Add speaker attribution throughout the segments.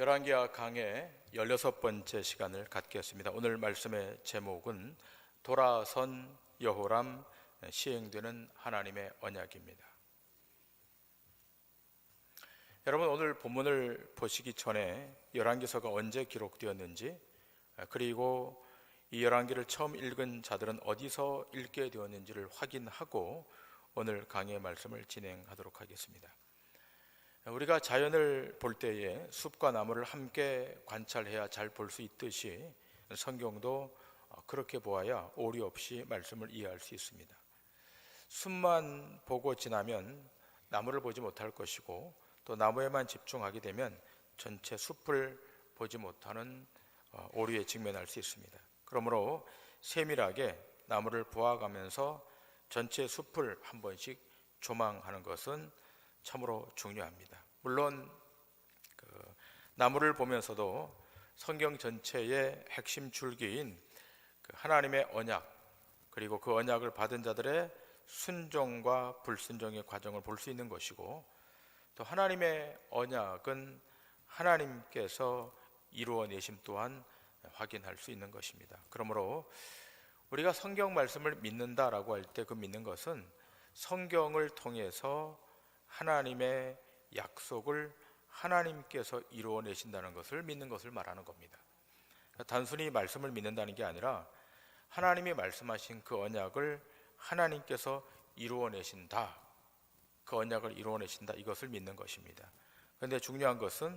Speaker 1: 열왕기하 강의 16번째 시간을 갖겠습니다. 오늘 말씀의 제목은 돌아선 여호람 시행되는 하나님의 언약입니다. 여러분, 오늘 본문을 보시기 전에 열왕기서가 언제 기록되었는지, 그리고 이 열왕기를 처음 읽은 자들은 어디서 읽게 되었는지를 확인하고 오늘 강의의 말씀을 진행하도록 하겠습니다. 우리가 자연을 볼 때에 숲과 나무를 함께 관찰해야 잘 볼 수 있듯이 성경도 그렇게 보아야 오류 없이 말씀을 이해할 수 있습니다. 숲만 보고 지나면 나무를 보지 못할 것이고, 또 나무에만 집중하게 되면 전체 숲을 보지 못하는 오류에 직면할 수 있습니다. 그러므로 세밀하게 나무를 보아가면서 전체 숲을 한 번씩 조망하는 것은 참으로 중요합니다. 물론 나무를 보면서도 성경 전체의 핵심 줄기인 하나님의 언약, 그리고 그 언약을 받은 자들의 순종과 불순종의 과정을 볼 수 있는 것이고, 또 하나님의 언약은 하나님께서 이루어내심 또한 확인할 수 있는 것입니다. 그러므로 우리가 성경 말씀을 믿는다라고 할 때 그 믿는 것은 성경을 통해서 하나님의 약속을 하나님께서 이루어내신다는 것을 믿는 것을 말하는 겁니다. 단순히 말씀을 믿는다는 게 아니라 하나님이 말씀하신 그 언약을 하나님께서 이루어내신다, 그 언약을 이루어내신다, 이것을 믿는 것입니다. 그런데 중요한 것은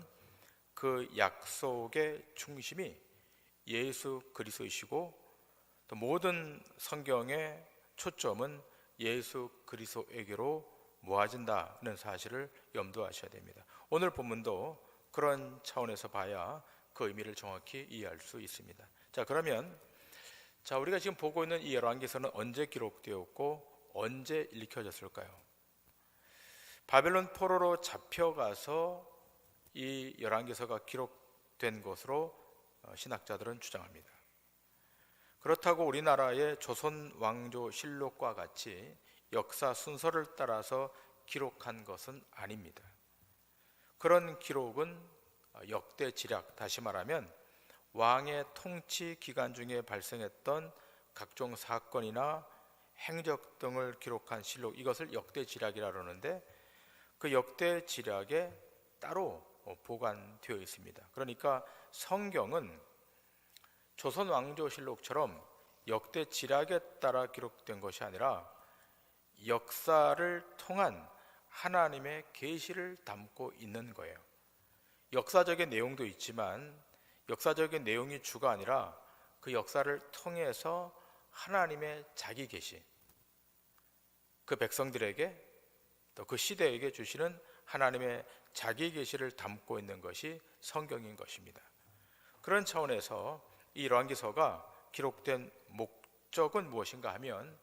Speaker 1: 그 약속의 중심이 예수 그리스도이시고, 또 모든 성경의 초점은 예수 그리스도에게로 모아진다는 사실을 염두하셔야 됩니다. 오늘 본문도 그런 차원에서 봐야 그 의미를 정확히 이해할 수 있습니다. 그러면 우리가 지금 보고 있는 이 열왕기서는 언제 기록되었고 언제 읽혀졌을까요? 바벨론 포로로 잡혀가서 이 열왕기서가 기록된 것으로 신학자들은 주장합니다. 그렇다고 우리나라의 조선 왕조 실록과 같이 역사 순서를 따라서 기록한 것은 아닙니다. 그런 기록은 역대 지략, 다시 말하면 왕의 통치 기간 중에 발생했던 각종 사건이나 행적 등을 기록한 실록, 이것을 역대 지략이라 그러는데, 그 역대 지략에 따로 보관되어 있습니다. 그러니까 성경은 조선 왕조 실록처럼 역대 지략에 따라 기록된 것이 아니라 역사를 통한 하나님의 계시를 담고 있는 거예요. 역사적인 내용도 있지만 역사적인 내용이 주가 아니라 그 역사를 통해서 하나님의 자기 계시, 그 백성들에게 또 그 시대에게 주시는 하나님의 자기 계시를 담고 있는 것이 성경인 것입니다. 그런 차원에서 이 열왕기서가 기록된 목적은 무엇인가 하면,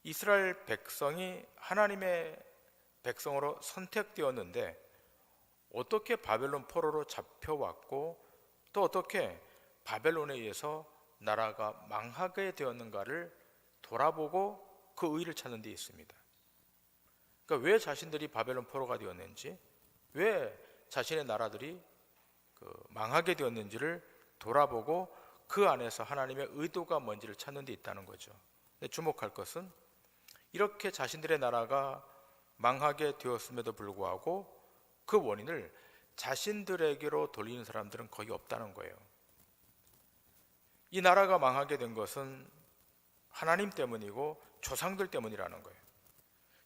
Speaker 1: 이스라엘 백성이 하나님의 백성으로 선택되었는데 어떻게 바벨론 포로로 잡혀왔고, 또 어떻게 바벨론에 의해서 나라가 망하게 되었는가를 돌아보고 그 의의를 찾는 데 있습니다. 그러니까 왜 자신들이 바벨론 포로가 되었는지, 왜 자신의 나라들이 망하게 되었는지를 돌아보고 그 안에서 하나님의 의도가 뭔지를 찾는 데 있다는 거죠. 근데 주목할 것은, 이렇게 자신들의 나라가 망하게 되었음에도 불구하고 그 원인을 자신들에게로 돌리는 사람들은 거의 없다는 거예요. 이 나라가 망하게 된 것은 하나님 때문이고 조상들 때문이라는 거예요.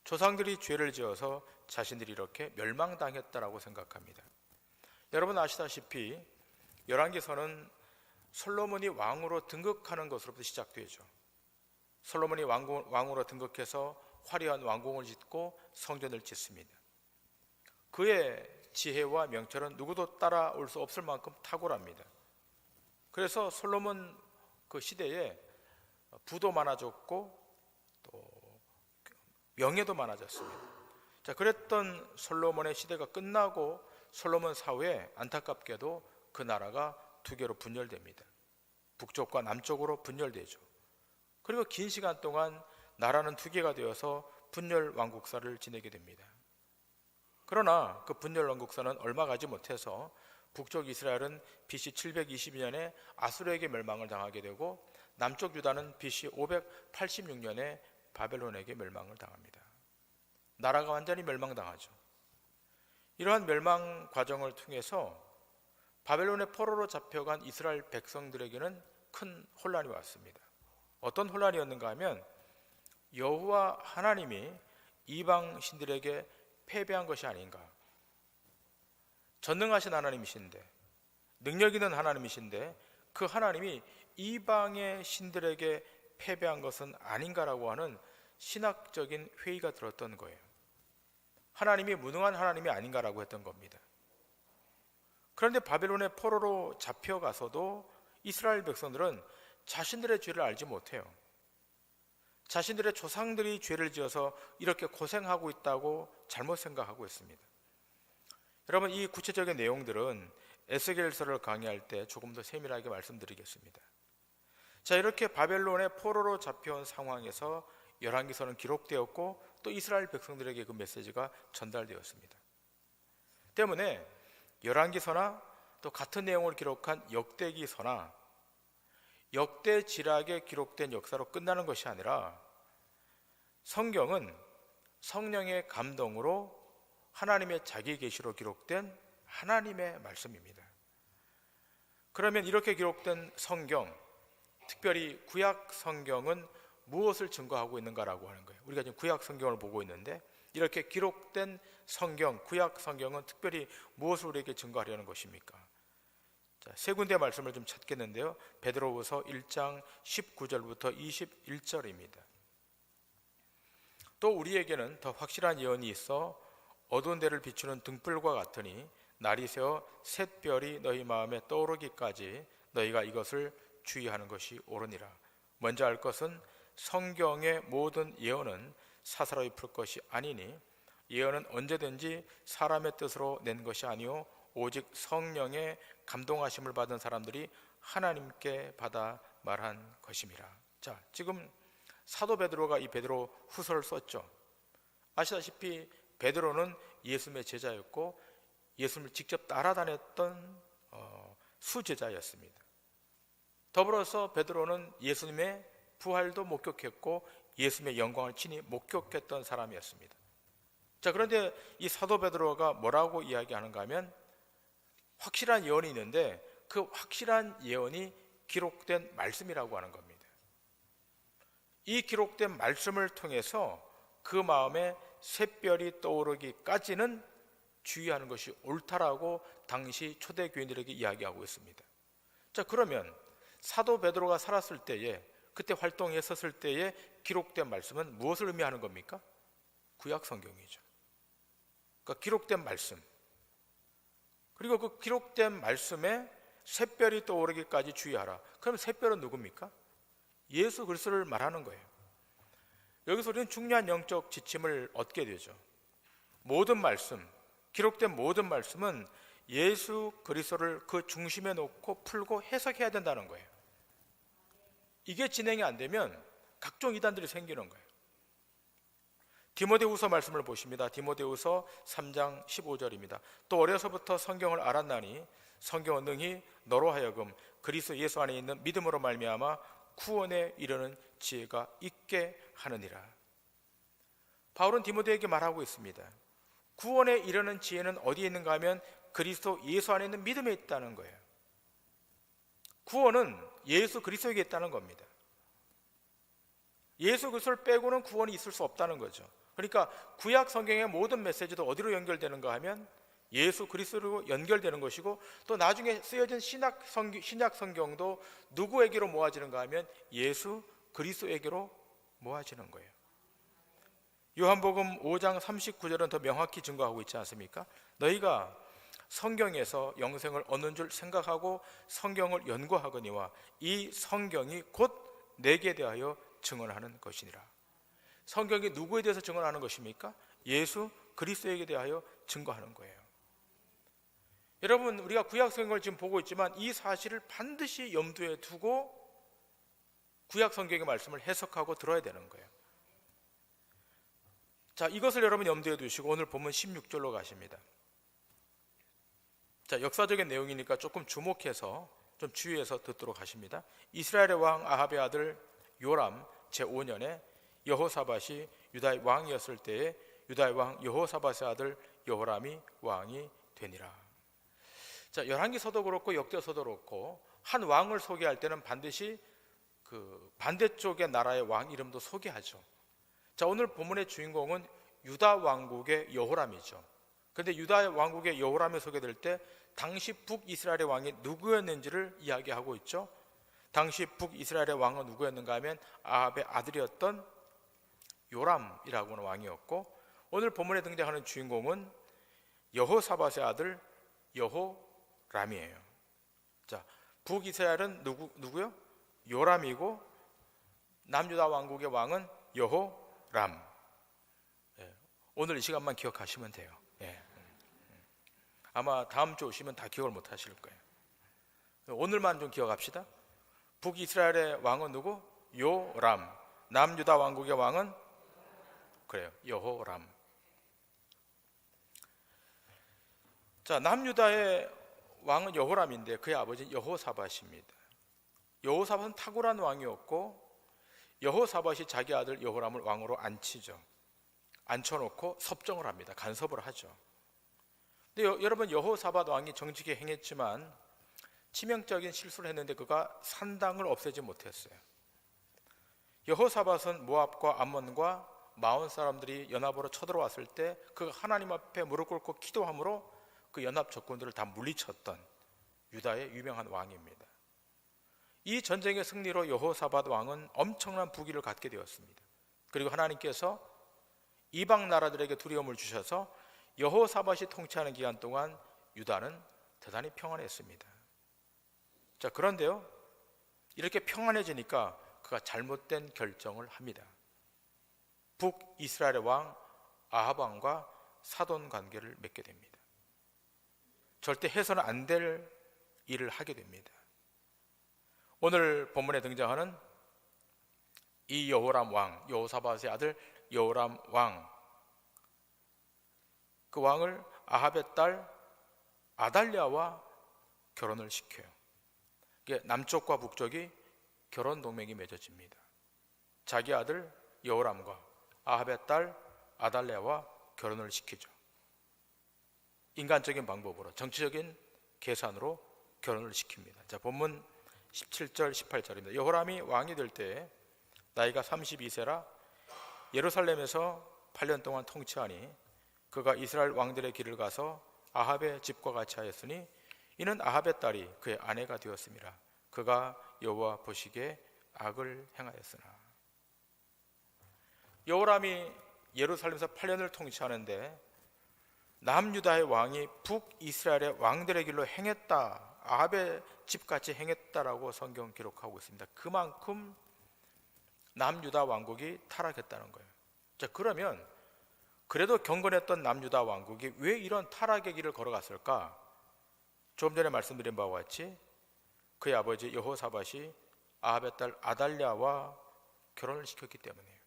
Speaker 1: 조상들이 죄를 지어서 자신들이 이렇게 멸망당했다라고 생각합니다. 여러분 아시다시피 열왕기서는 솔로몬이 왕으로 등극하는 것으로부터 시작되죠. 솔로몬이 왕으로 등극해서 화려한 왕궁을 짓고 성전을 짓습니다. 그의 지혜와 명철은 누구도 따라올 수 없을 만큼 탁월합니다. 그래서 솔로몬 그 시대에 부도 많아졌고 또 명예도 많아졌습니다. 그랬던 솔로몬의 시대가 끝나고 솔로몬 사후에 안타깝게도 그 나라가 두 개로 분열됩니다. 북쪽과 남쪽으로 분열되죠. 그리고 긴 시간 동안 나라는 두 개가 되어서 분열 왕국사를 지내게 됩니다. 그러나 그 분열 왕국사는 얼마 가지 못해서 북쪽 이스라엘은 BC 722년에 아수르에게 멸망을 당하게 되고 남쪽 유다는 BC 586년에 바벨론에게 멸망을 당합니다. 나라가 완전히 멸망당하죠. 이러한 멸망 과정을 통해서 바벨론의 포로로 잡혀간 이스라엘 백성들에게는 큰 혼란이 왔습니다. 어떤 혼란이었는가 하면 여호와 하나님이 이방 신들에게 패배한 것이 아닌가. 전능하신 하나님이신데, 능력 있는 하나님이신데 그 하나님이 이방의 신들에게 패배한 것은 아닌가라고 하는 신학적인 회의가 들었던 거예요. 하나님이 무능한 하나님이 아닌가라고 했던 겁니다. 그런데 바벨론의 포로로 잡혀가서도 이스라엘 백성들은 자신들의 죄를 알지 못해요. 자신들의 조상들이 죄를 지어서 이렇게 고생하고 있다고 잘못 생각하고 있습니다. 여러분, 이 구체적인 내용들은 에스겔서를 강의할 때 조금 더 세밀하게 말씀드리겠습니다. 자, 이렇게 바벨론의 포로로 잡혀온 상황에서 열왕기서는 기록되었고 또 이스라엘 백성들에게 그 메시지가 전달되었습니다. 때문에 열왕기서나 또 같은 내용을 기록한 역대기서나 역대지락에 기록된 역사로 끝나는 것이 아니라 성경은 성령의 감동으로 하나님의 자기 계시로 기록된 하나님의 말씀입니다. 그러면 이렇게 기록된 성경, 특별히 구약 성경은 무엇을 증거하고 있는가라고 하는 거예요. 우리가 지금 구약 성경을 보고 있는데 이렇게 기록된 성경, 구약 성경은 특별히 무엇을 우리에게 증거하려는 것입니까? 자, 세 군데 말씀을 좀 찾겠는데요. 베드로후서 1장 19절부터 21절입니다. 또 우리에게는 더 확실한 예언이 있어 어두운 데를 비추는 등불과 같으니 날이 새어 샛별이 너희 마음에 떠오르기까지 너희가 이것을 주의하는 것이 옳으니라. 먼저 알 것은 성경의 모든 예언은 사사로이 풀 것이 아니니 예언은 언제든지 사람의 뜻으로 낸 것이 아니요 오직 성령의 감동하심을 받은 사람들이 하나님께 받아 말한 것임이라. 자, 지금 사도 베드로가 이 베드로 후서를 썼죠. 아시다시피 베드로는 예수님의 제자였고 예수님을 직접 따라다녔던 수제자였습니다. 더불어서 베드로는 예수님의 부활도 목격했고 예수님의 영광을 친히 목격했던 사람이었습니다. 자, 그런데 이 사도 베드로가 뭐라고 이야기하는가 하면 확실한 예언이 있는데 그 확실한 예언이 기록된 말씀이라고 하는 겁니다. 이 기록된 말씀을 통해서 그 마음에 샛별이 떠오르기까지는 주의하는 것이 옳다라고 당시 초대교인들에게 이야기하고 있습니다. 자, 그러면 사도 베드로가 살았을 때에, 그때 활동했었을 때에 기록된 말씀은 무엇을 의미하는 겁니까? 구약 성경이죠. 그러니까 기록된 말씀, 그리고 그 기록된 말씀에 샛별이 떠오르기까지 주의하라. 그럼 샛별은 누굽니까? 예수 그리스도를 말하는 거예요. 여기서 우리는 중요한 영적 지침을 얻게 되죠. 모든 말씀, 기록된 모든 말씀은 예수 그리스도를 그 중심에 놓고 풀고 해석해야 된다는 거예요. 이게 진행이 안 되면 각종 이단들이 생기는 거예요. 디모데후서 말씀을 보십니다. 디모데후서 3장 15절입니다. 또 어려서부터 성경을 알았나니 성경은 능히 너로 하여금 그리스도 예수 안에 있는 믿음으로 말미암아 구원에 이르는 지혜가 있게 하느니라. 바울은 디모데에게 말하고 있습니다. 구원에 이르는 지혜는 어디에 있는가 하면 그리스도 예수 안에 있는 믿음에 있다는 거예요. 구원은 예수 그리스도에게 있다는 겁니다. 예수 그리스도를 빼고는 구원이 있을 수 없다는 거죠. 그러니까 구약 성경의 모든 메시지도 어디로 연결되는가 하면 예수 그리스도로 연결되는 것이고, 또 나중에 쓰여진 신약 성경도 누구에게로 모아지는가 하면 예수 그리스도에게로 모아지는 거예요. 요한복음 5장 39절은 더 명확히 증거하고 있지 않습니까? 너희가 성경에서 영생을 얻는 줄 생각하고 성경을 연구하거니와 이 성경이 곧 내게 대하여 증언하는 것이니라. 성경이 누구에 대해서 증언하는 것입니까? 예수 그리스도에게 대하여 증거하는 거예요. 여러분, 우리가 구약 성경을 지금 보고 있지만 이 사실을 반드시 염두에 두고 구약 성경의 말씀을 해석하고 들어야 되는 거예요. 자, 이것을 여러분 염두에 두시고 오늘 본문 16절로 가십니다. 자, 역사적인 내용이니까 조금 주목해서 좀 주의해서 듣도록 하십니다. 이스라엘의 왕 아합의 아들 요람 제5년에 여호사밧이 유다의 왕이었을 때에 유다의 왕 여호사밧의 아들 여호람이 왕이 되니라. 자, 열왕기서도 그렇고 역대서도 그렇고 한 왕을 소개할 때는 반드시 그 반대쪽의 나라의 왕 이름도 소개하죠. 자, 오늘 본문의 주인공은 유다 왕국의 여호람이죠. 그런데 유다 왕국의 여호람이 소개될 때 당시 북이스라엘의 왕이 누구였는지를 이야기하고 있죠. 당시 북이스라엘의 왕은 누구였는가 하면 아합의 아들이었던 요람이라고 하는 왕이었고, 오늘 본문에 등장하는 주인공은 여호사밧의 아들 여호람이에요. 자, 북이스라엘은 누구요? 요람이고 남유다 왕국의 왕은 여호람. 오늘 이 시간만 기억하시면 돼요. 아마 다음 주 오시면 다 기억을 못 하실 거예요. 오늘만 좀 기억합시다. 북이스라엘의 왕은 누구? 요람. 남유다 왕국의 왕은 그래요, 여호람. 자, 남유다의 왕은 여호람인데 그의 아버지는 여호사밧입니다. 여호사밧은 탁월한 왕이었고 여호사밧이 자기 아들 여호람을 왕으로 앉혀놓고 섭정을 합니다. 간섭을 하죠. 근데 여러분, 여호사밧 왕이 정직히 행했지만 치명적인 실수를 했는데 그가 산당을 없애지 못했어요. 여호사밧은 모압과 암몬과 마온 사람들이 연합으로 쳐들어왔을 때 그가 하나님 앞에 무릎 꿇고 기도함으로 그 연합 적군들을 다 물리쳤던 유다의 유명한 왕입니다. 이 전쟁의 승리로 여호사밧 왕은 엄청난 부귀를 갖게 되었습니다. 그리고 하나님께서 이방 나라들에게 두려움을 주셔서 여호사밧이 통치하는 기간 동안 유다는 대단히 평안했습니다. 자, 그런데요, 이렇게 평안해지니까 그가 잘못된 결정을 합니다. 북이스라엘의 왕 아합 왕과 사돈 관계를 맺게 됩니다. 절대 해서는 안 될 일을 하게 됩니다. 오늘 본문에 등장하는 이 여호람 왕, 여호사밧의 아들 여호람 왕, 그 왕을 아합의 딸 아달랴와 결혼을 시켜요. 남쪽과 북쪽이 결혼 동맹이 맺어집니다. 자기 아들 여호람과 아합의 딸 아달랴와 결혼을 시키죠. 인간적인 방법으로, 정치적인 계산으로 결혼을 시킵니다. 자, 본문 17절 18절입니다. 여호람이 왕이 될 때 나이가 32세라 예루살렘에서 8년 동안 통치하니 그가 이스라엘 왕들의 길을 가서 아합의 집과 같이 하였으니 이는 아합의 딸이 그의 아내가 되었음이라. 그가 여호와 보시기에 악을 행하였으나. 여호람이 예루살렘에서 8년을 통치하는데 남유다의 왕이 북이스라엘의 왕들의 길로 행했다, 아합의 집같이 행했다라고 성경 기록하고 있습니다. 그만큼 남유다 왕국이 타락했다는 거예요. 자, 그러면 그래도 경건했던 남유다 왕국이 왜 이런 타락의 길을 걸어갔을까? 조금 전에 말씀드린 바와 같이 그의 아버지 여호사밧이 아합의 딸 아달랴와 결혼을 시켰기 때문이에요.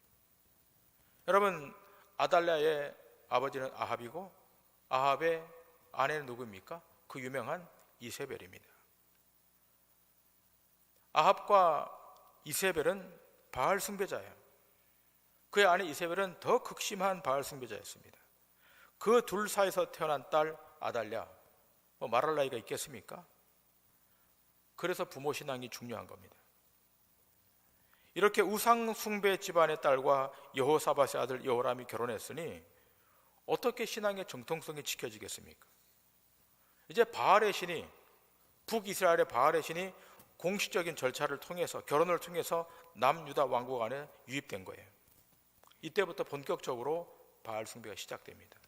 Speaker 1: 여러분, 아달랴의 아버지는 아합이고 아합의 아내는 누구입니까? 그 유명한 이세벨입니다. 아합과 이세벨은 바알 숭배자예요. 그의 아내 이세벨은 더 극심한 바알 숭배자였습니다. 그 둘 사이에서 태어난 딸 아달랴, 말할 나이가 있겠습니까? 그래서 부모 신앙이 중요한 겁니다. 이렇게 우상 숭배 집안의 딸과 여호사밧의 아들 여호람이 결혼했으니 어떻게 신앙의 정통성이 지켜지겠습니까? 이제 바알의 신이, 북이스라엘의 바알의 신이 공식적인 절차를 통해서, 결혼을 통해서 남유다 왕국 안에 유입된 거예요. 이때부터 본격적으로 바알 숭배가 시작됩니다.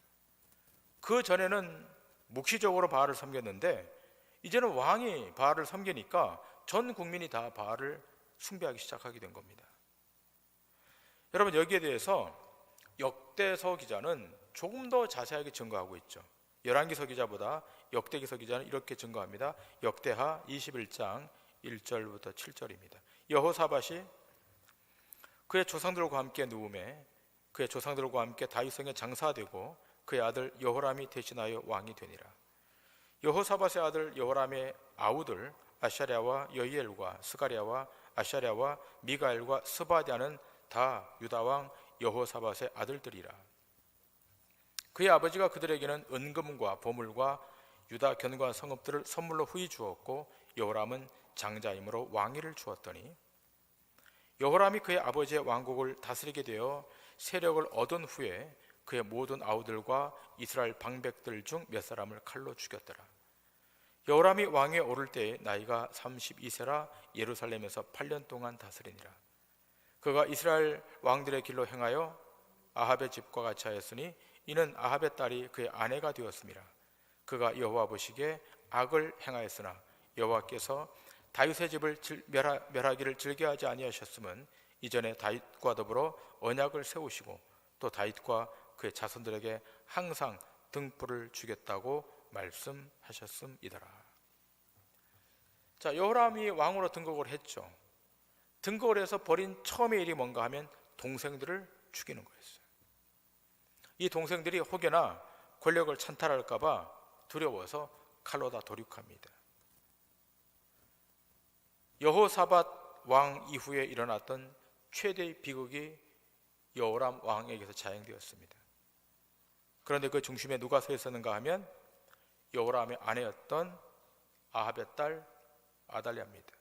Speaker 1: 그 전에는 묵시적으로 바알을 섬겼는데 이제는 왕이 바알을 섬기니까 전 국민이 다 바알을 숭배하기 시작하게 된 겁니다. 여러분, 여기에 대해서 역대서 기자는 조금 더 자세하게 증거하고 있죠. 열왕기서 기자보다 역대기서 기자는 이렇게 증거합니다. 역대하 21장 1절부터 7절입니다. 여호사밧이 그의 조상들과 함께 누움에 그의 조상들과 함께 다윗성에 장사되고 그의 아들 여호람이 대신하여 왕이 되니라. 여호사밧의 아들 여호람의 아우들 아샤랴와 여이엘과 스가랴와 아샤랴와 미가엘과 스바랴는 다 유다 왕 여호사밧의 아들들이라. 그의 아버지가 그들에게는 은금과 보물과 유다 견고한 성읍들을 선물로 후히 주었고 여호람은 장자이므로 왕위를 주었더니 여호람이 그의 아버지의 왕국을 다스리게 되어 세력을 얻은 후에 그의 모든 아우들과 이스라엘 방백들 중 몇 사람을 칼로 죽였더라. 여호람이 왕위에 오를 때에 나이가 32세라 예루살렘에서 8년 동안 다스리니라. 그가 이스라엘 왕들의 길로 행하여 아합의 집과 같이 하였으니 이는 아합의 딸이 그의 아내가 되었습니다. 그가 여호와 보시기에 악을 행하였으나 여호와께서 다윗의 집을 멸하기를 즐겨하지 아니하셨음은 이전에 다윗과 더불어 언약을 세우시고 또 다윗과 그의 자손들에게 항상 등불을 주겠다고 말씀하셨음이더라. 자, 여호람이 왕으로 등극을 했죠. 등극을 해서 벌인 처음의 일이 뭔가 하면 동생들을 죽이는 거였어요. 이 동생들이 혹여나 권력을 찬탈할까 봐 두려워서 칼로 다 도륙합니다. 여호사밧 왕 이후에 일어났던 최대의 비극이 여호람 왕에게서 자행되었습니다. 그런데 그 중심에 누가 서 있었는가 하면 여호람의 아내였던 아합의 딸 아달랴입니다.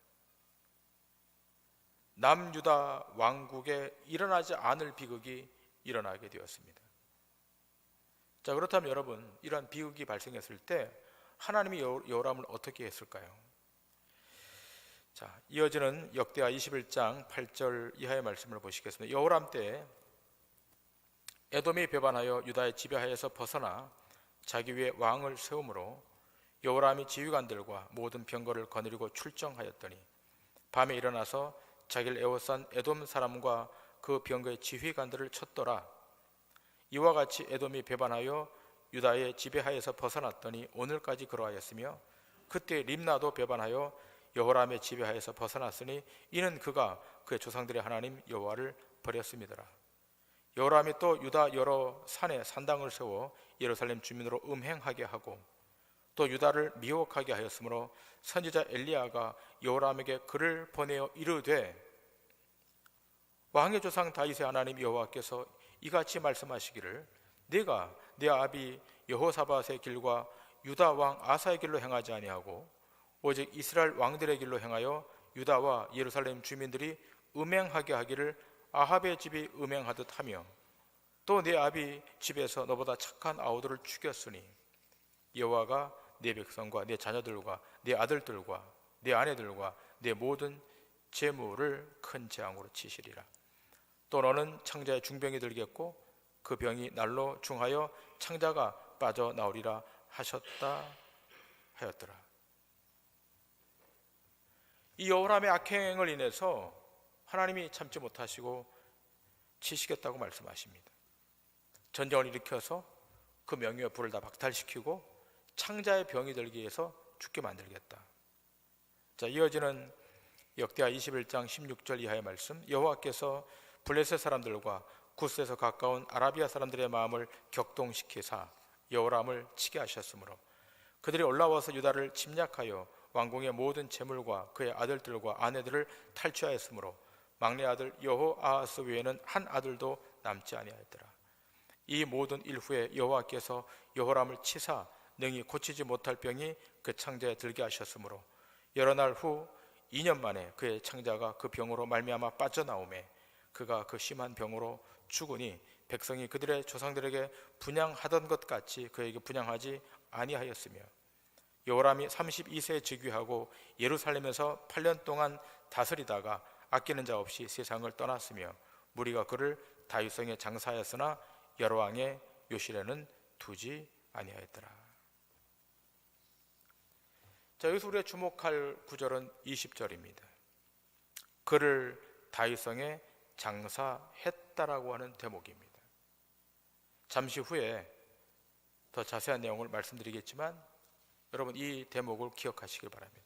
Speaker 1: 남유다 왕국에 일어나지 않을 비극이 일어나게 되었습니다. 자, 그렇다면 여러분, 이러한 비극이 발생했을 때 하나님이 여호람을 어떻게 했을까요? 자, 이어지는 역대하 21장 8절 이하의 말씀을 보시겠습니다. 여호람 때 에돔이 배반하여 유다의 지배하에서 벗어나 자기 위에 왕을 세우므로 여호람이 지휘관들과 모든 병거를 거느리고 출정하였더니 밤에 일어나서 자기를 에워싼 에돔 사람과 그 병거의 지휘관들을 쳤더라. 이와 같이 에돔이 배반하여 유다의 지배하에서 벗어났더니 오늘까지 그러하였으며 그때 림나도 배반하여 여호람의 지배하에서 벗어났으니 이는 그가 그의 조상들의 하나님 여호와를 버렸음이더라. 여호람이 또 유다 여러 산에 산당을 세워 예루살렘 주민으로 음행하게 하고 또 유다를 미혹하게 하였으므로 선지자 엘리야가 여호람에게 글을 보내어 이르되 왕의 조상 다윗의 하나님 여호와께서 이같이 말씀하시기를 네가 네 아비 여호사밧의 길과 유다 왕 아사의 길로 행하지 아니하고 오직 이스라엘 왕들의 길로 행하여 유다와 예루살렘 주민들이 음행하게 하기를 아합의 집이 음행하듯 하며 또 네 아비 집에서 너보다 착한 아우들을 죽였으니 여호와가 네 백성과 네 자녀들과 네 아들들과 네 아내들과 네 모든 재물을 큰 재앙으로 치시리라. 또 너는 창자의 중병이 들겠고 그 병이 날로 중하여 창자가 빠져나오리라 하셨다 하였더라. 이 여호람의 악행을 인해서 하나님이 참지 못하시고 치시겠다고 말씀하십니다. 전쟁을 일으켜서 그 명예와 부를 다 박탈시키고 창자의 병이 들기 위해서 죽게 만들겠다. 자, 이어지는 역대하 21장 16절 이하의 말씀. 여호와께서 블레셋 사람들과 구스에서 가까운 아라비아 사람들의 마음을 격동시키사 여호람을 치게 하셨으므로 그들이 올라와서 유다를 침략하여 왕궁의 모든 재물과 그의 아들들과 아내들을 탈취하였으므로 막내 아들 여호아하스 외에는 한 아들도 남지 아니하였더라. 이 모든 일 후에 여호와께서 여호람을 치사 능히 고치지 못할 병이 그 창자에 들게 하셨으므로 여러 날 후 2년 만에 그의 창자가 그 병으로 말미암아 빠져나오매 그가 그 심한 병으로 죽으니 백성이 그들의 조상들에게 분향하던 것 같이 그에게 분향하지 아니하였으며 여호람이 32세에 즉위하고 예루살렘에서 8년 동안 다스리다가 아끼는 자 없이 세상을 떠났으며 무리가 그를 다윗성에 장사하였으나 여로왕의 요실에는 두지 아니하였더라. 자, 여기서 우리가 주목할 구절은 20절입니다. 그를 다윗성에 장사했다라고 하는 대목입니다. 잠시 후에 더 자세한 내용을 말씀드리겠지만 여러분 이 대목을 기억하시길 바랍니다.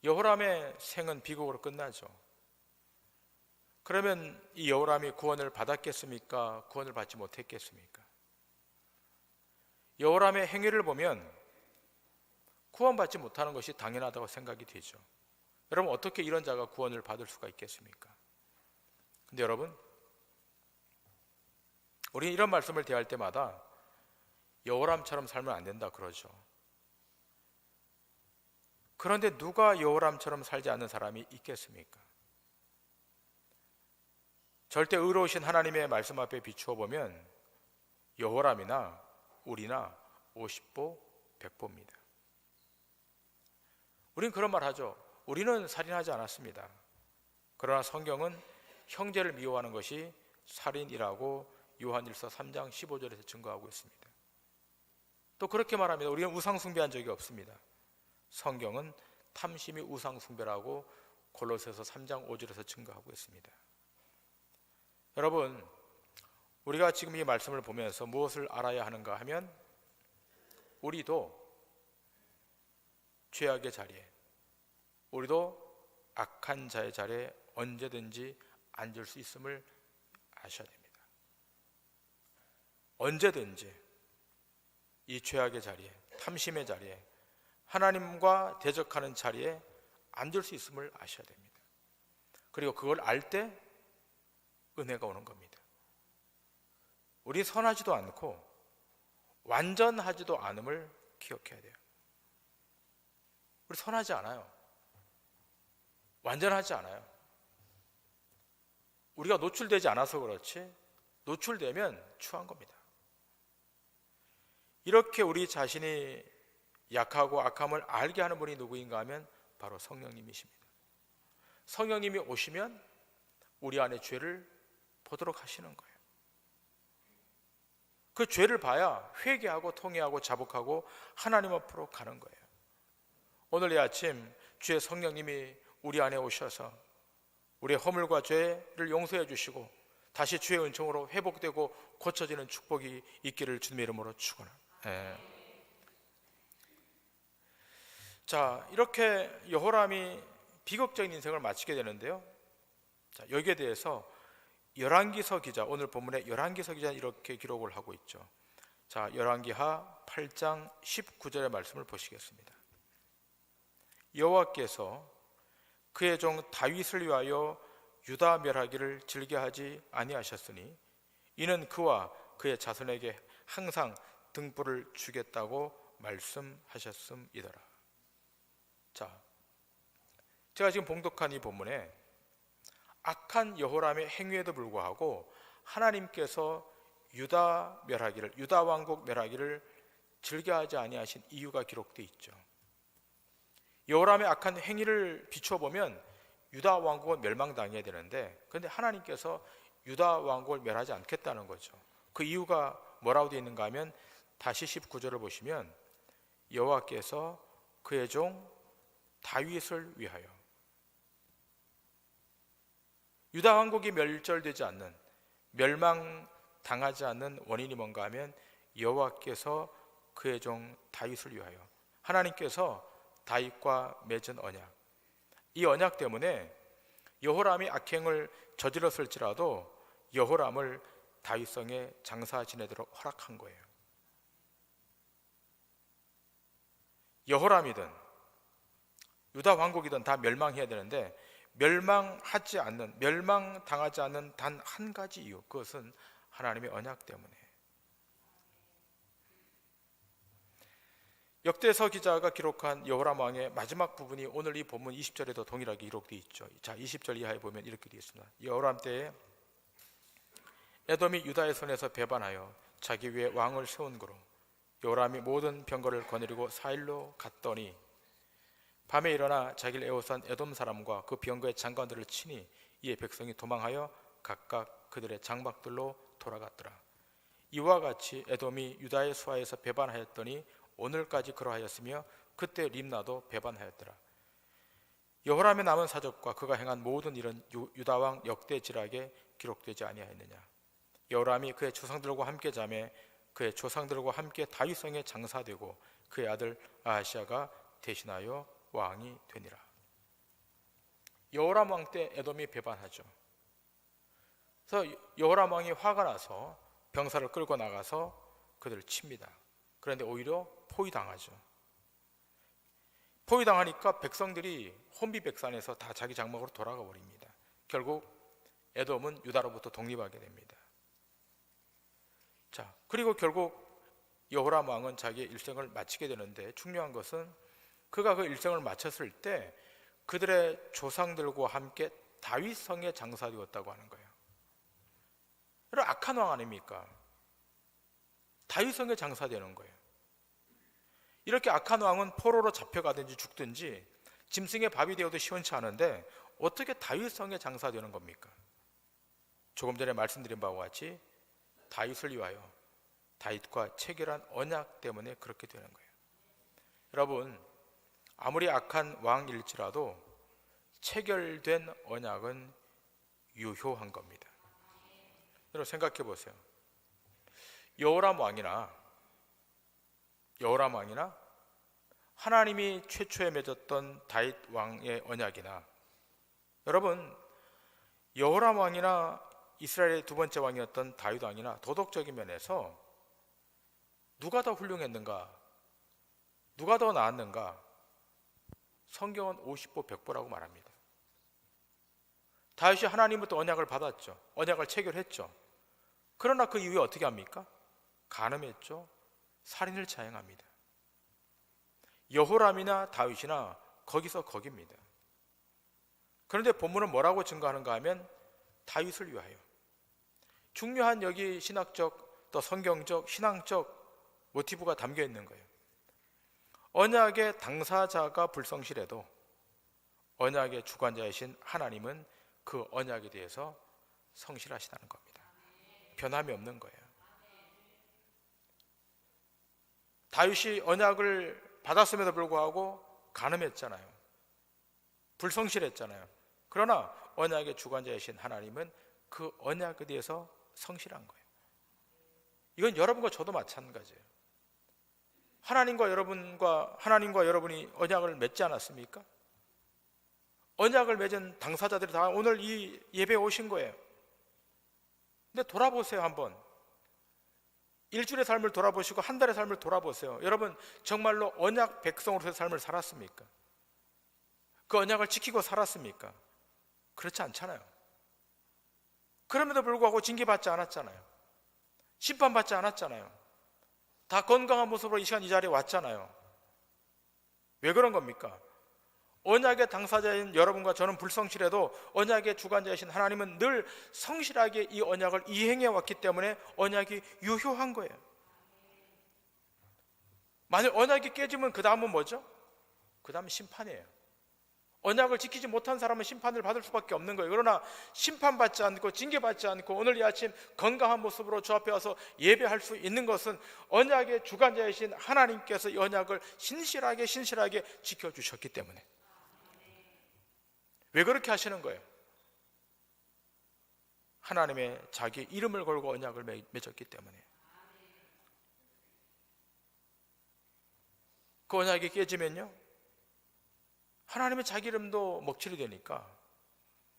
Speaker 1: 여호람의 생은 비극으로 끝나죠. 그러면 이 여호람이 구원을 받았겠습니까? 구원을 받지 못했겠습니까? 여호람의 행위를 보면 구원받지 못하는 것이 당연하다고 생각이 되죠. 여러분, 어떻게 이런 자가 구원을 받을 수가 있겠습니까? 근데 여러분, 우리는 이런 말씀을 대할 때마다 여호람처럼 살면 안 된다 그러죠. 그런데 누가 여호람처럼 살지 않는 사람이 있겠습니까? 절대 의로우신 하나님의 말씀 앞에 비추어 보면 여호람이나 우리나 50보 100보입니다. 우리는 그런 말 하죠. 우리는 살인하지 않았습니다. 그러나 성경은 형제를 미워하는 것이 살인이라고 요한일서 3장 15절에서 증거하고 있습니다. 또 그렇게 말합니다. 우리는 우상 숭배한 적이 없습니다. 성경은 탐심이 우상 숭배라고 골로새서 3장 5절에서 증거하고 있습니다. 여러분, 우리가 지금 이 말씀을 보면서 무엇을 알아야 하는가 하면 우리도 죄악의 자리에, 우리도 악한 자의 자리에 언제든지 앉을 수 있음을 아셔야 됩니다. 언제든지 이 죄악의 자리에, 탐심의 자리에, 하나님과 대적하는 자리에 앉을 수 있음을 아셔야 됩니다. 그리고 그걸 알 때 은혜가 오는 겁니다. 우리 선하지도 않고 완전하지도 않음을 기억해야 돼요. 우리 선하지 않아요. 완전하지 않아요. 우리가 노출되지 않아서 그렇지 노출되면 추한 겁니다. 이렇게 우리 자신이 약하고 악함을 알게 하는 분이 누구인가 하면 바로 성령님이십니다. 성령님이 오시면 우리 안에 죄를 보도록 하시는 거예요. 그 죄를 봐야 회개하고 통회하고 자복하고 하나님 앞으로 가는 거예요. 오늘 이 아침 주의 성령님이 우리 안에 오셔서 우리의 허물과 죄를 용서해 주시고 다시 주의 은총으로 회복되고 고쳐지는 축복이 있기를 주님의 이름으로 축원합니다. 자, 이렇게 여호람이 비극적인 인생을 마치게 되는데요. 자, 여기에 대해서 열왕기서 기자, 오늘 본문에 열왕기서 기자는 이렇게 기록을 하고 있죠. 자, 열왕기하 8장 19절의 말씀을 보시겠습니다. 여호와께서 그의 종 다윗을 위하여 유다 멸하기를 즐겨하지 아니하셨으니 이는 그와 그의 자손에게 항상 등불을 주겠다고 말씀하셨음이더라. 자, 제가 지금 봉독한 이 본문에 악한 여호람의 행위에도 불구하고 하나님께서 유다 멸하기를, 유다 왕국 멸하기를 즐겨하지 아니하신 이유가 기록되어 있죠. 여호람의 악한 행위를 비추어 보면 유다 왕국은 멸망당해야 되는데, 그런데 하나님께서 유다 왕국을 멸하지 않겠다는 거죠. 그 이유가 뭐라고 되어 있는가 하면 다시 19절을 보시면 여호와께서 그의 종 다윗을 위하여, 유다 왕국이 멸절되지 않는, 멸망당하지 않는 원인이 뭔가 하면 여호와께서 그의 종 다윗을 위하여, 하나님께서 다윗과 맺은 언약, 이 언약 때문에 여호람이 악행을 저질렀을지라도 여호람을 다윗성에 장사 지내도록 허락한 거예요. 여호람이든 유다 왕국이든 다 멸망해야 되는데 멸망하지 않는, 멸망당하지 않는 단 한 가지 이유, 그것은 하나님의 언약 때문에. 역대서 기자가 기록한 여호람 왕의 마지막 부분이 오늘 이 본문 20절에도 동일하게 기록되어 있죠. 자, 20절 이하에 보면 이렇게 되어 있습니다. 여호람 때에 에돔이 유다의 손에서 배반하여 자기 위에 왕을 세운 거로 여호람이 모든 병거를 거느리고 4일로 갔더니 밤에 일어나 자기를 에워싼 에돔 사람과 그 병거의 장관들을 치니 이에 백성이 도망하여 각각 그들의 장막들로 돌아갔더라. 이와 같이 에돔이 유다의 수하에서 배반하였더니 오늘까지 그러하였으며 그때 림나도 배반하였더라. 여호람의 남은 사적과 그가 행한 모든 일은 유다 왕 역대지락에 기록되지 아니하였느냐. 여호람이 그의 조상들과 함께 자매 그의 조상들과 함께 다윗성에 장사되고 그의 아들 아하시아가 대신하여 왕이 되니라. 여호람 왕 때 에돔이 배반하죠. 그래서 여호람 왕이 화가 나서 병사를 끌고 나가서 그들을 칩니다. 그런데 오히려 포위당하죠. 포위당하니까 백성들이 혼비백산해서 다 자기 장막으로 돌아가 버립니다. 결국 에돔은 유다로부터 독립하게 됩니다. 자, 그리고 결국 여호람 왕은 자기의 일생을 마치게 되는데, 중요한 것은 그가 그 일생을 마쳤을 때 그들의 조상들과 함께 다윗 성에 장사되었다고 하는 거예요. 여러분, 악한 왕 아닙니까? 다윗 성에 장사되는 거예요. 이렇게 악한 왕은 포로로 잡혀가든지 죽든지 짐승의 밥이 되어도 시원치 않은데 어떻게 다윗 성에 장사되는 겁니까? 조금 전에 말씀드린 바와 같이 다윗을 위하여 다윗과 체결한 언약 때문에 그렇게 되는 거예요. 여러분, 아무리 악한 왕일지라도 체결된 언약은 유효한 겁니다. 여러분, 생각해 보세요. 여호람 왕이나 하나님이 최초에 맺었던 다윗 왕의 언약이나, 여러분, 여호람 왕이나 이스라엘의 두 번째 왕이었던 다윗 왕이나 도덕적인 면에서 누가 더 훌륭했는가, 누가 더 나았는가? 성경은 50보 100보라고 말합니다. 다윗이 하나님부터 언약을 받았죠. 언약을 체결했죠. 그러나 그 이후에 어떻게 합니까? 간음했죠. 살인을 자행합니다. 여호람이나 다윗이나 거기서 거깁니다. 그런데 본문은 뭐라고 증거하는가 하면 다윗을 위하여. 중요한 여기 신학적 또 성경적 신앙적 모티브가 담겨 있는 거예요. 언약의 당사자가 불성실해도 언약의 주관자이신 하나님은 그 언약에 대해서 성실하시다는 겁니다. 변함이 없는 거예요. 다윗이 언약을 받았음에도 불구하고 간음했잖아요. 불성실했잖아요. 그러나 언약의 주관자이신 하나님은 그 언약에 대해서 성실한 거예요. 이건 여러분과 저도 마찬가지예요. 하나님과 여러분이 언약을 맺지 않았습니까? 언약을 맺은 당사자들이 다 오늘 이 예배에 오신 거예요. 근데 돌아보세요. 한번 일주일의 삶을 돌아보시고 한 달의 삶을 돌아보세요. 여러분, 정말로 언약 백성으로서의 삶을 살았습니까? 그 언약을 지키고 살았습니까? 그렇지 않잖아요. 그럼에도 불구하고 징계받지 않았잖아요. 심판받지 않았잖아요. 다 건강한 모습으로 이 시간 이 자리에 왔잖아요. 왜 그런 겁니까? 언약의 당사자인 여러분과 저는 불성실해도 언약의 주관자이신 하나님은 늘 성실하게 이 언약을 이행해 왔기 때문에 언약이 유효한 거예요. 만약 언약이 깨지면 그 다음은 뭐죠? 그 다음은 심판이에요. 언약을 지키지 못한 사람은 심판을 받을 수밖에 없는 거예요. 그러나 심판받지 않고 징계받지 않고 오늘 이 아침 건강한 모습으로 주 앞에 와서 예배할 수 있는 것은 언약의 주관자이신 하나님께서 이 언약을 신실하게 지켜주셨기 때문에. 왜 그렇게 하시는 거예요? 하나님의 자기 이름을 걸고 언약을 맺었기 때문에. 그 언약이 깨지면요, 하나님의 자기 이름도 먹칠이 되니까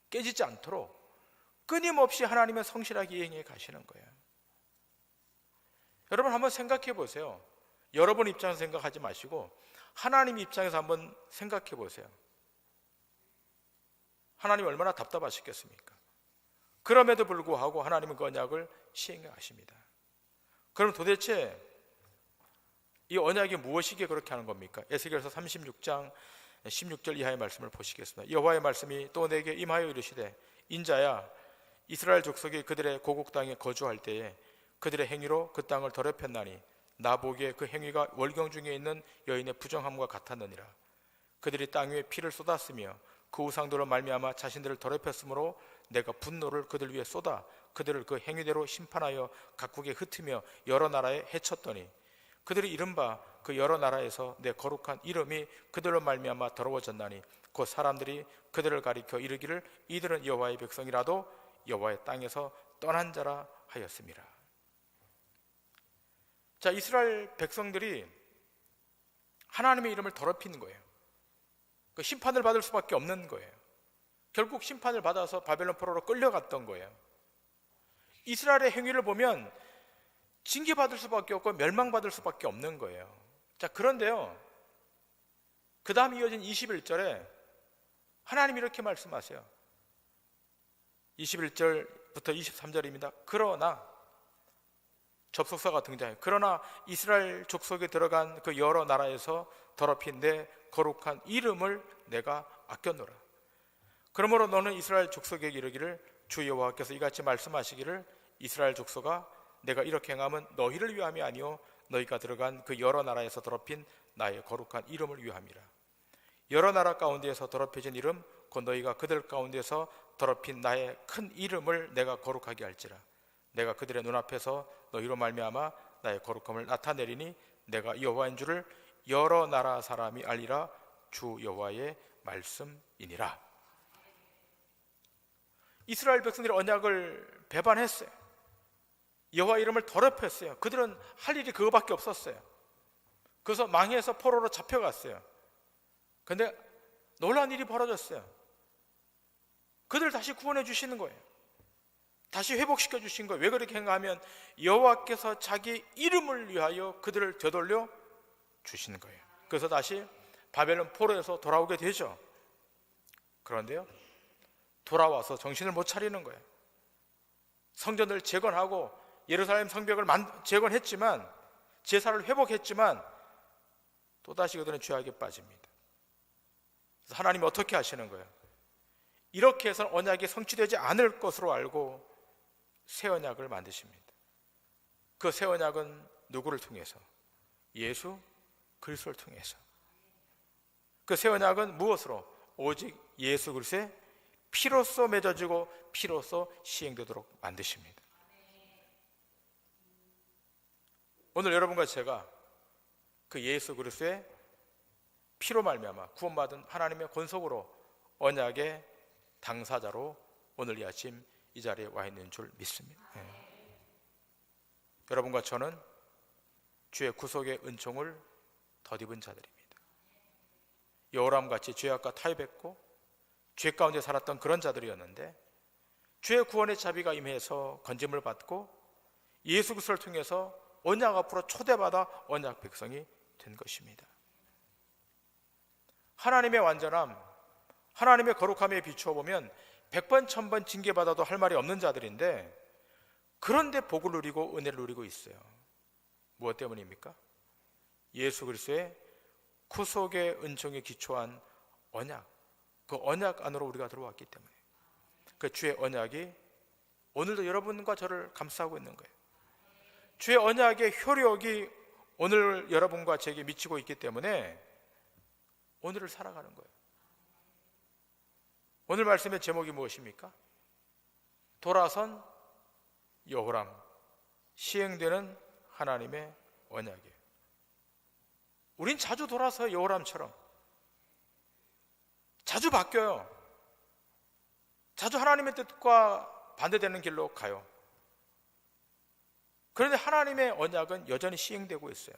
Speaker 1: 깨지지 않도록 끊임없이 하나님의 성실하게 이행해 가시는 거예요. 여러분, 한번 생각해 보세요. 여러분 입장에서 생각하지 마시고 하나님 입장에서 한번 생각해 보세요. 하나님 얼마나 답답하시겠습니까? 그럼에도 불구하고 하나님은 그 언약을 시행해 가십니다. 그럼 도대체 이 언약이 무엇이기에 그렇게 하는 겁니까? 에스겔서 36장 16절 이하의 말씀을 보시겠습니다. 여호와의 말씀이 또 내게 임하여 이르시되, 인자야, 이스라엘 족속이 그들의 고국 땅에 거주할 때에 그들의 행위로 그 땅을 더럽혔나니 나 보기에 그 행위가 월경 중에 있는 여인의 부정함과 같았느니라. 그들이 땅 위에 피를 쏟았으며 그 우상들로 말미암아 자신들을 더럽혔으므로 내가 분노를 그들 위에 쏟아 그들을 그 행위대로 심판하여 각국에 흩으며 여러 나라에 해쳤더니 그들이 이른바 그 여러 나라에서 내 거룩한 이름이 그들로 말미암아 더러워졌나니 곧 사람들이 그들을 가리켜 이르기를 이들은 여호와의 백성이라도 여호와의 땅에서 떠난 자라 하였음이라. 자, 이스라엘 백성들이 하나님의 이름을 더럽히는 거예요. 그 심판을 받을 수밖에 없는 거예요. 결국 심판을 받아서 바벨론 포로로 끌려갔던 거예요. 이스라엘의 행위를 보면 징계받을 수밖에 없고 멸망받을 수밖에 없는 거예요. 자, 그런데요, 그 다음 이어진 21절에 하나님이 이렇게 말씀하세요. 21절부터 23절입니다. 그러나 접속사가 등장해요. 그러나 이스라엘 족속에 들어간 그 여러 나라에서 더럽힌 내 거룩한 이름을 내가 아꼈노라. 그러므로 너는 이스라엘 족속에게 이르기를 주 여호와께서 이같이 말씀하시기를 이스라엘 족속아 내가 이렇게 행함은 너희를 위함이 아니요 너희가 들어간 그 여러 나라에서 더럽힌 나의 거룩한 이름을 위함이라. 여러 나라 가운데에서 더럽혀진 이름 곧 너희가 그들 가운데서 더럽힌 나의 큰 이름을 내가 거룩하게 할지라. 내가 그들의 눈앞에서 너희로 말미암아 나의 거룩함을 나타내리니 내가 여호와인 줄을 여러 나라 사람이 알리라. 주 여호와의 말씀이니라. 이스라엘 백성들이 언약을 배반했어요. 여호와 이름을 더럽혔어요. 그들은 할 일이 그거밖에 없었어요. 그래서 망해서 포로로 잡혀갔어요. 그런데 놀라운 일이 벌어졌어요. 그들 다시 구원해 주시는 거예요. 다시 회복시켜 주신 거예요. 왜 그렇게 행하면 여호와께서 자기 이름을 위하여 그들을 되돌려 주시는 거예요. 그래서 다시 바벨론 포로에서 돌아오게 되죠. 그런데요, 돌아와서 정신을 못 차리는 거예요. 성전을 재건하고 예루살렘 성벽을 재건했지만, 제사를 회복했지만 또다시 그들은 죄악에 빠집니다. 그래서 하나님이 어떻게 하시는 거예요? 이렇게 해서는 언약이 성취되지 않을 것으로 알고 새 언약을 만드십니다. 그 새 언약은 누구를 통해서? 예수 그리스도를 통해서. 그 새 언약은 무엇으로? 오직 예수 그리스도의 피로써 맺어지고 피로써 시행되도록 만드십니다. 오늘 여러분과 제가 그 예수 그리스도의 피로 말미암아 구원받은 하나님의 권속으로 언약의 당사자로 오늘 이 아침 이 자리에 와 있는 줄 믿습니다. 여러분과 저는 주의 구속의 은총을 덧입은 자들입니다. 여호람같이 죄악과 타협했고 죄 가운데 살았던 그런 자들이었는데, 주의 구원의 자비가 임해서 건짐을 받고 예수 그리스도를 통해서 언약 앞으로 초대받아 언약 백성이 된 것입니다. 하나님의 완전함, 하나님의 거룩함에 비추어 보면 100번 1000번 징계받아도 할 말이 없는 자들인데, 그런데 복을 누리고 은혜를 누리고 있어요. 무엇 때문입니까? 예수 그리스도의 구속의 은총에 기초한 언약, 그 언약 안으로 우리가 들어왔기 때문에 그 주의 언약이 오늘도 여러분과 저를 감싸고 있는 거예요. 주의 언약의 효력이 오늘 여러분과 제게 미치고 있기 때문에 오늘을 살아가는 거예요. 오늘 말씀의 제목이 무엇입니까? 돌아선 여호람, 시행되는 하나님의 언약이에요. 우린 자주 돌아서 여호람처럼 자주 바뀌어요. 자주 하나님의 뜻과 반대되는 길로 가요. 그런데 하나님의 언약은 여전히 시행되고 있어요.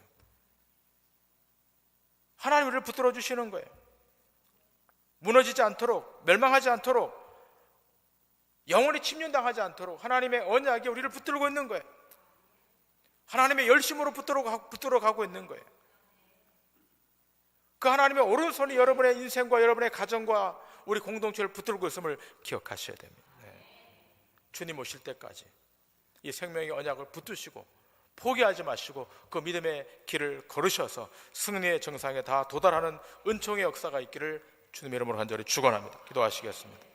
Speaker 1: 하나님 우리를 붙들어 주시는 거예요. 무너지지 않도록, 멸망하지 않도록, 영원히 침륜당하지 않도록 하나님의 언약이 우리를 붙들고 있는 거예요. 하나님의 열심으로 붙들어 가고 있는 거예요. 그 하나님의 오른손이 여러분의 인생과 여러분의 가정과 우리 공동체를 붙들고 있음을 기억하셔야 됩니다. 주님 오실 때까지 이 생명의 언약을 붙드시고 포기하지 마시고 그 믿음의 길을 걸으셔서 승리의 정상에 다 도달하는 은총의 역사가 있기를 주님의 이름으로 간절히 축원합니다. 기도하시겠습니다.